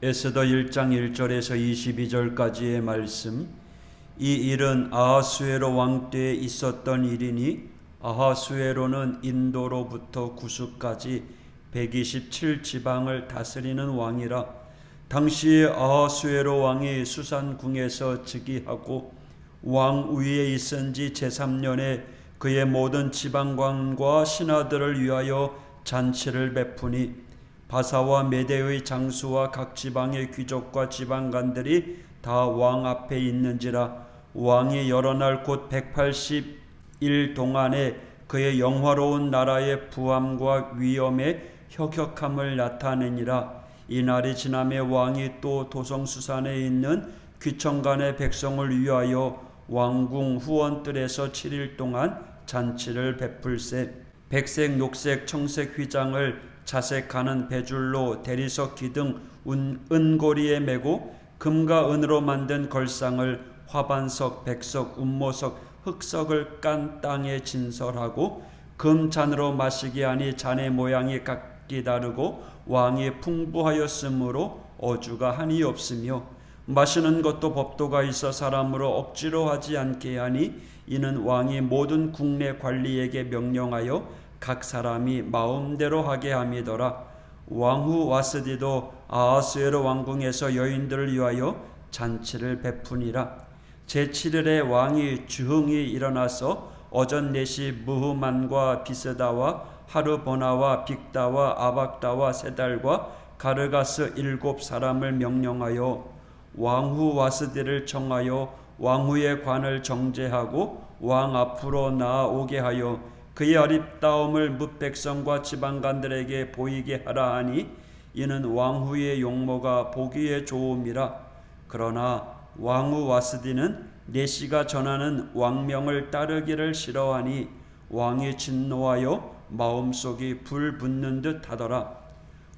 에스더 1장 1절에서 22절까지의 말씀. 이 일은 아하수에로 왕 때에 있었던 일이니 아하수에로는 인도로부터 구스까지 127지방을 다스리는 왕이라. 당시에 아하수에로 왕이 수산궁에서 즉위하고 왕 위에 있은 지 제3년에 그의 모든 지방관과 신하들을 위하여 잔치를 베푸니 바사와 메대의 장수와 각 지방의 귀족과 지방관들이 다 왕 앞에 있는지라. 왕이 여러 날 곧 180일 동안에 그의 영화로운 나라의 부함과 위엄의 혁혁함을 나타내니라. 이 날이 지남에 왕이 또 도성수산에 있는 귀청간의 백성을 위하여 왕궁 후원뜰에서 7일 동안 잔치를 베풀세. 백색, 녹색, 청색 휘장을 자색하는 배줄로 대리석 기둥 은고리에 메고 금과 은으로 만든 걸상을 화반석, 백석, 운모석, 흑석을 깐 땅에 진설하고 금잔으로 마시게 하니 잔의 모양이 각기 다르고 왕이 풍부하였으므로 어주가 한이 없으며 마시는 것도 법도가 있어 사람으로 억지로 하지 않게 하니 이는 왕이 모든 국내 관리에게 명령하여 각 사람이 마음대로 하게 함이더라. 왕후 와스디도 아하수에로 왕궁에서 여인들을 위하여 잔치를 베푸니라. 제7일에 왕이 주흥이 일어나서 어전 넷이 무흐만과 비스다와 하르보나와 빅다와 아박다와 세달과 가르가스 7사람을 명령하여 왕후 와스디를 청하여 왕후의 관을 정제하고 왕 앞으로 나아오게 하여 그의 아립다움을 뭇 백성과 지방관들에게 보이게 하라 하니 이는 왕후의 용모가 보기에 좋음이라. 그러나 왕후 와스디는 내시가 전하는 왕명을 따르기를 싫어하니 왕이 진노하여 마음속이 불 붙는 듯 하더라.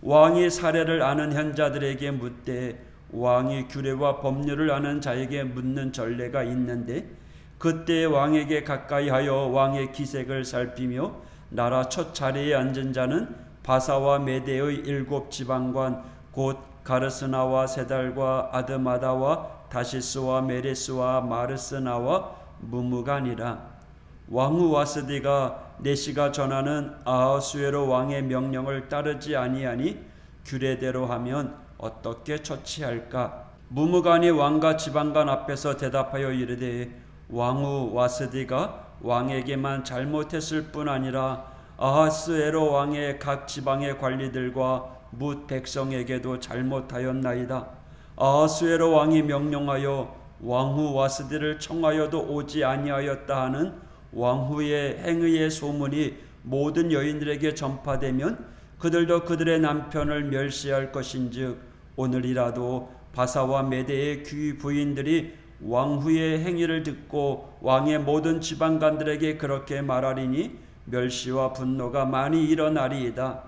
왕이 사례를 아는 현자들에게 묻되 왕이 규례와 법률을 아는 자에게 묻는 전례가 있는데 그때 왕에게 가까이하여 왕의 기색을 살피며 나라 첫 자리에 앉은 자는 바사와 메대의 7지방관 곧 가르스나와 세달과 아드마다와 다시스와 메레스와 마르스나와 무무간이라. 왕후 와스디가 내시가 전하는 아하수에로 왕의 명령을 따르지 아니하니 규례대로 하면 어떻게 처치할까? 무무간이 왕과 지방관 앞에서 대답하여 이르되 왕후 와스디가 왕에게만 잘못했을 뿐 아니라 아하스에로 왕의 각 지방의 관리들과 뭇 백성에게도 잘못하였나이다. 아하스에로 왕이 명령하여 왕후 와스디를 청하여도 오지 아니하였다 하는 왕후의 행위의 소문이 모든 여인들에게 전파되면 그들도 그들의 남편을 멸시할 것인즉 오늘이라도 바사와 메대의 귀 부인들이 왕후의 행위를 듣고 왕의 모든 지방관들에게 그렇게 말하리니 멸시와 분노가 많이 일어나리이다.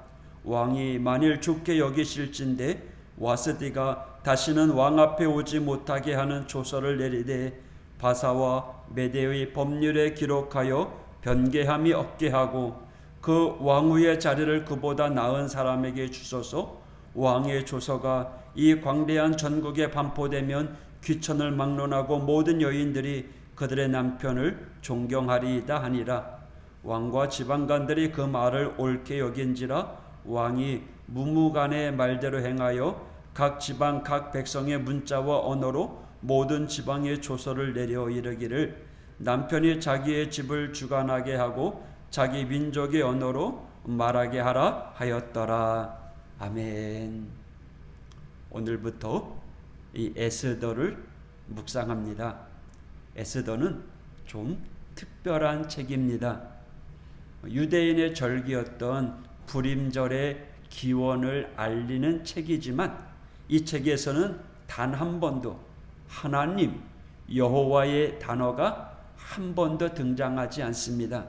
왕이 만일 좋게 여기실진데 와스디가 다시는 왕 앞에 오지 못하게 하는 조서를 내리되 바사와 메대의 법률에 기록하여 변개함이 없게 하고 그 왕후의 자리를 그보다 나은 사람에게 주소서. 왕의 조서가 이 광대한 전국에 반포되면 귀천을 막론하고 모든 여인들이 그들의 남편을 존경하리이다 하니라. 왕과 지방관들이 그 말을 옳게 여긴지라 왕이 무무간의 말대로 행하여 각 지방 각 백성의 문자와 언어로 모든 지방의 조서를 내려 이르기를 남편이 자기의 집을 주관하게 하고 자기 민족의 언어로 말하게 하라 하였더라. 아멘. 오늘부터 이 에스더를 묵상합니다. 에스더는 좀 특별한 책입니다. 유대인의 절기였던 불임절의 기원을 알리는 책이지만 이 책에서는 단 한 번도 하나님 여호와의 단어가 한 번도 등장하지 않습니다.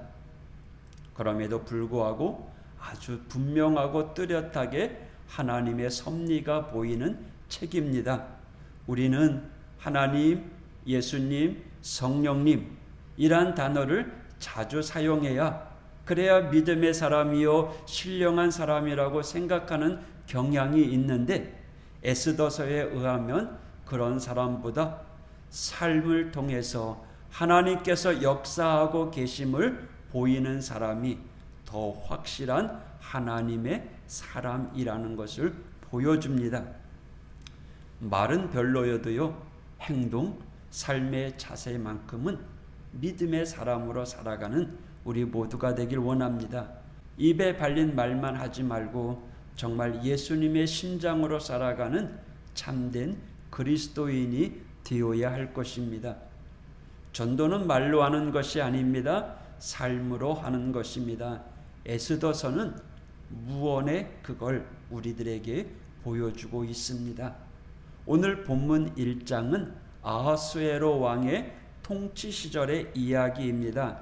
그럼에도 불구하고 아주 분명하고 뚜렷하게 하나님의 섭리가 보이는 책입니다. 우리는 하나님, 예수님, 성령님 이란 단어를 자주 사용해야 그래야 믿음의 사람이요 신령한 사람이라고 생각하는 경향이 있는데 에스더서에 의하면 그런 사람보다 삶을 통해서 하나님께서 역사하고 계심을 보이는 사람이 더 확실한 하나님의 사람이라는 것을 보여줍니다. 말은 별로여도요, 행동, 삶의 자세만큼은 믿음의 사람으로 살아가는 우리 모두가 되길 원합니다. 입에 발린 말만 하지 말고 정말 예수님의 심장으로 살아가는 참된 그리스도인이 되어야 할 것입니다. 전도는 말로 하는 것이 아닙니다. 삶으로 하는 것입니다. 에스더서는 무언의 그걸 우리들에게 보여주고 있습니다. 오늘 본문 1장은 아하수에로 왕의 통치 시절의 이야기입니다.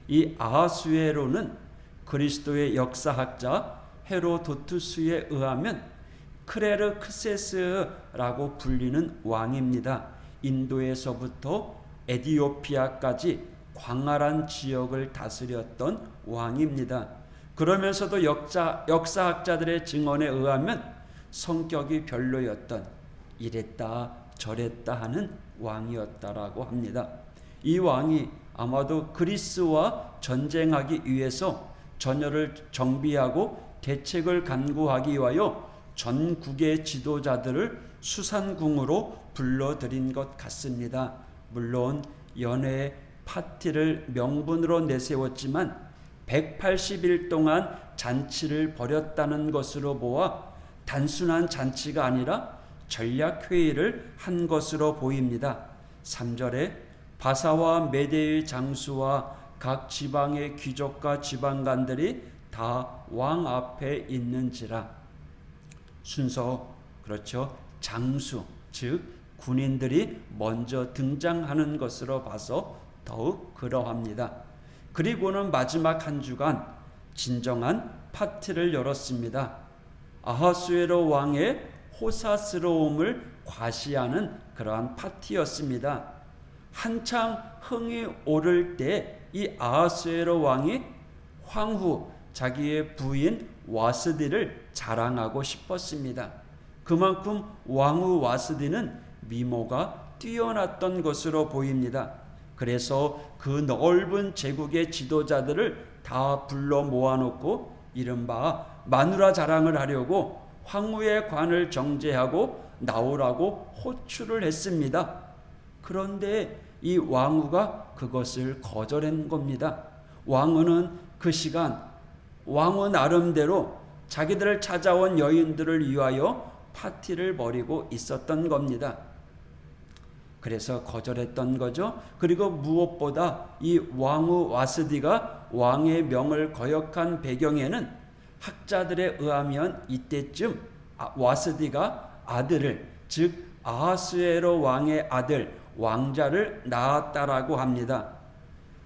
이 아하수에로는 그리스도의 역사학자 헤로도투스에 의하면 크레르크세스라고 불리는 왕입니다. 인도에서부터 에디오피아까지 광활한 지역을 다스렸던 왕입니다. 그러면서도 역사학자들의 증언에 의하면 성격이 별로였던, 이랬다 저랬다 하는 왕이었다라고 합니다. 이 왕이 아마도 그리스와 전쟁하기 위해서 전열을 정비하고 대책을 간구하기 위하여 전국의 지도자들을 수산궁으로 불러들인 것 같습니다. 물론 연회 파티를 명분으로 내세웠지만 180일 동안 잔치를 벌였다는 것으로 보아 단순한 잔치가 아니라 전략회의를 한 것으로 보입니다. 3절에 바사와 메대의 장수와 각 지방의 귀족과 지방관들이 다 왕 앞에 있는지라. 순서, 그렇죠, 장수, 즉 군인들이 먼저 등장하는 것으로 봐서 더욱 그러합니다. 그리고는 마지막 한 주간 진정한 파티를 열었습니다. 아하수에로 왕의 호사스러움을 과시하는 그러한 파티였습니다. 한창 흥이 오를 때 이 아하수에로 왕이 황후 자기의 부인 와스디를 자랑하고 싶었습니다. 그만큼 왕후 와스디는 미모가 뛰어났던 것으로 보입니다. 그래서 그 넓은 제국의 지도자들을 다 불러 모아놓고 이른바 마누라 자랑을 하려고 황후의 관을 정제하고 나오라고 호출을 했습니다. 그런데 이 왕후가 그것을 거절한 겁니다. 왕후는 그 시간 왕후 나름대로 자기들을 찾아온 여인들을 위하여 파티를 벌이고 있었던 겁니다. 그래서 거절했던 거죠. 그리고 무엇보다 이 왕후 와스디가 왕의 명을 거역한 배경에는 학자들에 의하면 이때쯤 와스디가 아들을, 즉 아하수에로 왕의 아들 왕자를 낳았다라고 합니다.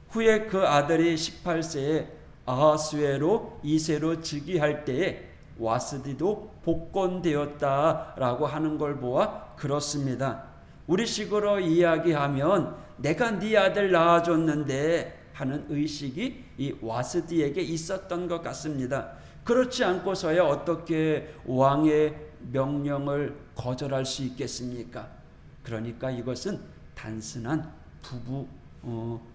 후에 그 아들이 18세에 아하수에로 2세로 즉위할 때에 와스디도 복권되었다라고 하는 걸 보아 그렇습니다. 우리식으로 이야기하면 내가 네 아들 낳아줬는데 하는 의식이 이 와스디에게 있었던 것 같습니다. 그렇지 않고서야 어떻게 왕의 명령을 거절할 수 있겠습니까? 그러니까 이것은 단순한 부부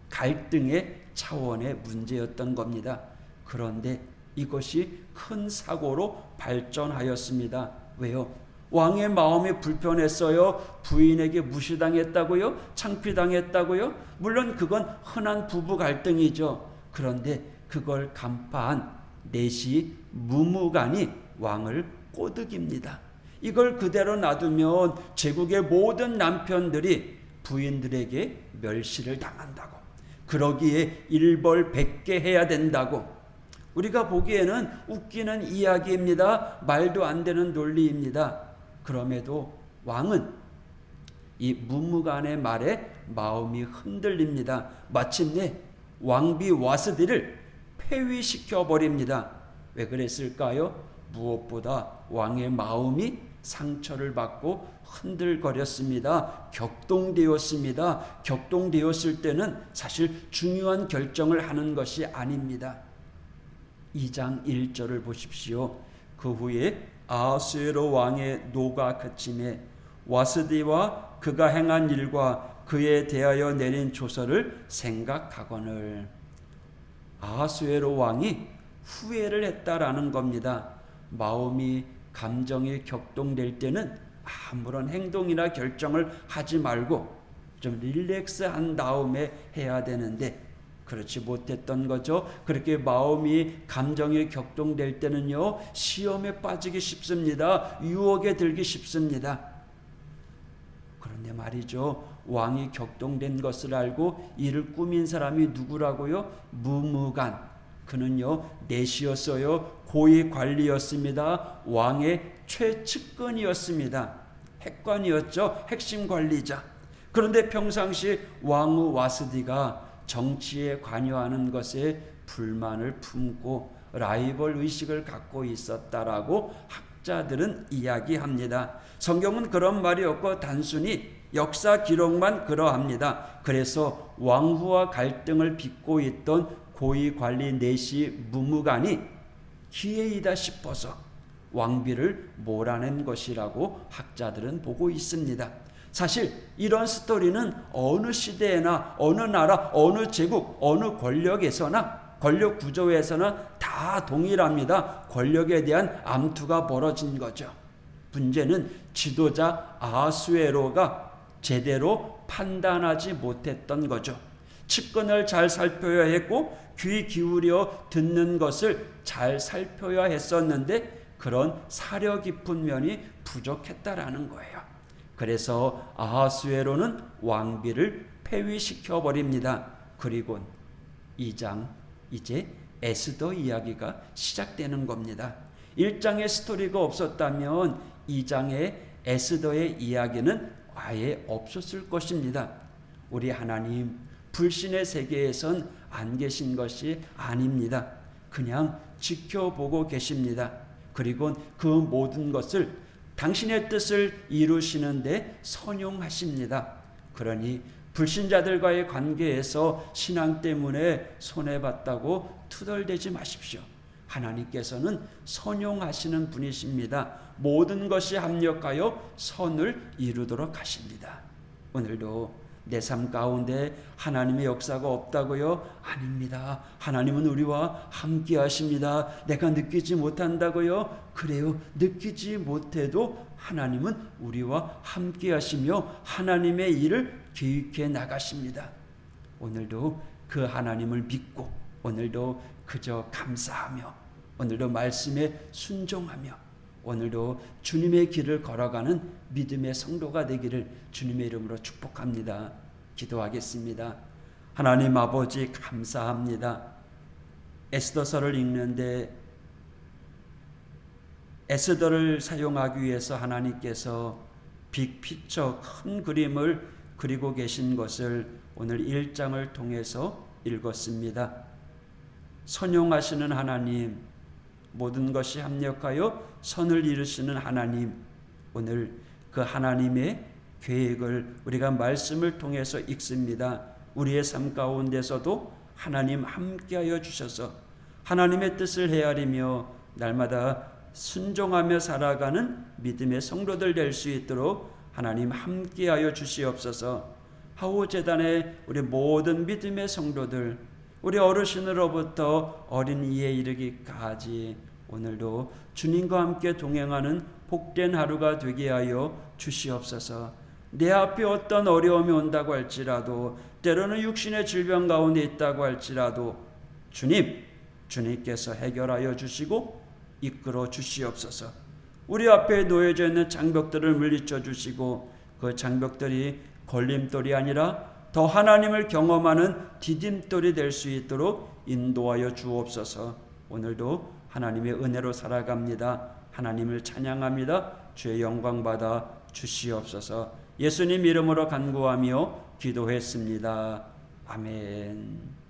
갈등의 차원의 문제였던 겁니다. 그런데 이것이 큰 사고로 발전하였습니다. 왜요? 왕의 마음이 불편했어요? 부인에게 무시당했다고요? 창피당했다고요? 물론 그건 흔한 부부 갈등이죠. 그런데 그걸 간파한 넷이 무무간이 왕을 꼬드깁니다. 이걸 그대로 놔두면 제국의 모든 남편들이 부인들에게 멸시를 당한다고, 그러기에 일벌백계 해야 된다고. 우리가 보기에는 웃기는 이야기입니다. 말도 안 되는 논리입니다. 그럼에도 왕은 이 무무간의 말에 마음이 흔들립니다. 마침내 왕비 와스디를 폐위시켜 버립니다. 왜 그랬을까요? 무엇보다 왕의 마음이 상처를 받고 흔들거렸습니다. 격동되었습니다. 격동되었을 때는 사실 중요한 결정을 하는 것이 아닙니다. 2장 1절을 보십시오. 그 후에 아하수에로 왕의 노가 그침에 와스디와 그가 행한 일과 그에 대하여 내린 조서를 생각하거늘. 아하수에로 왕이 후회를 했다라는 겁니다. 마음이 감정이 격동될 때는 아무런 행동이나 결정을 하지 말고 좀 릴렉스한 다음에 해야 되는데 그렇지 못했던 거죠. 그렇게 마음이 감정이 격동될 때는요, 시험에 빠지기 쉽습니다. 유혹에 들기 쉽습니다. 그런데 말이죠, 왕이 격동된 것을 알고 이를 꾸민 사람이 누구라고요? 무무간. 그는요, 내시였어요. 고위 관리였습니다. 왕의 최측근이었습니다. 핵관이었죠. 핵심 관리자. 그런데 평상시 왕후 와스디가 정치에 관여하는 것에 불만을 품고 라이벌 의식을 갖고 있었다라고 학자들은 이야기합니다. 성경은 그런 말이 없고 단순히 역사 기록만 그러합니다. 그래서 왕후와 갈등을 빚고 있던 고위 관리 내시 무무간이 기회이다 싶어서 왕비를 몰아낸 것이라고 학자들은 보고 있습니다. 사실 이런 스토리는 어느 시대에나 어느 나라, 어느 제국, 어느 권력에서나 권력 구조에서나 다 동일합니다. 권력에 대한 암투가 벌어진 거죠. 문제는 지도자 아하수에로가 제대로 판단하지 못했던 거죠. 측근을 잘 살펴야 했고 귀 기울여 듣는 것을 잘 살펴야 했었는데 그런 사려 깊은 면이 부족했다라는 거예요. 그래서 아하수에로는 왕비를 폐위시켜 버립니다. 그리고 2장 이제 에스더 이야기가 시작되는 겁니다. 1장의 스토리가 없었다면 2장의 에스더의 이야기는 아예 없었을 것입니다. 우리 하나님 불신의 세계에선 안 계신 것이 아닙니다. 그냥 지켜보고 계십니다. 그리고 그 모든 것을 당신의 뜻을 이루시는데 선용하십니다. 그러니 불신자들과의 관계에서 신앙 때문에 손해봤다고 투덜대지 마십시오. 하나님께서는 선용하시는 분이십니다. 모든 것이 합력하여 선을 이루도록 하십니다. 오늘도 내 삶 가운데 하나님의 역사가 없다고요? 아닙니다. 하나님은 우리와 함께 하십니다. 내가 느끼지 못한다고요? 그래요. 느끼지 못해도 하나님은 우리와 함께 하시며 하나님의 일을 계획해 나가십니다. 오늘도 그 하나님을 믿고 오늘도 그저 감사하며 오늘도 말씀에 순종하며 오늘도 주님의 길을 걸어가는 믿음의 성도가 되기를 주님의 이름으로 축복합니다. 기도하겠습니다. 하나님 아버지 감사합니다. 에스더서를 읽는데 에스더를 사용하기 위해서 하나님께서 빅피처 큰 그림을 그리고 계신 것을 오늘 1장을 통해서 읽었습니다. 선용하시는 하나님, 모든 것이 합력하여 선을 이루시는 하나님, 오늘 그 하나님의 계획을 우리가 말씀을 통해서 읽습니다. 우리의 삶 가운데서도 하나님 함께하여 주셔서 하나님의 뜻을 헤아리며 날마다 순종하며 살아가는 믿음의 성도들 될 수 있도록 하나님 함께하여 주시옵소서. 하우재단의 우리 모든 믿음의 성도들, 우리 어르신으로부터 어린이에 이르기까지 오늘도 주님과 함께 동행하는 복된 하루가 되게 하여 주시옵소서. 내 앞에 어떤 어려움이 온다고 할지라도 때로는 육신의 질병 가운데 있다고 할지라도 주님께서 해결하여 주시고 이끌어 주시옵소서. 우리 앞에 놓여져 있는 장벽들을 물리쳐 주시고 그 장벽들이 걸림돌이 아니라 더 하나님을 경험하는 디딤돌이 될 수 있도록 인도하여 주옵소서. 오늘도 하나님의 은혜로 살아갑니다. 하나님을 찬양합니다. 주의 영광 받아 주시옵소서. 예수님 이름으로 간구하며 기도했습니다. 아멘.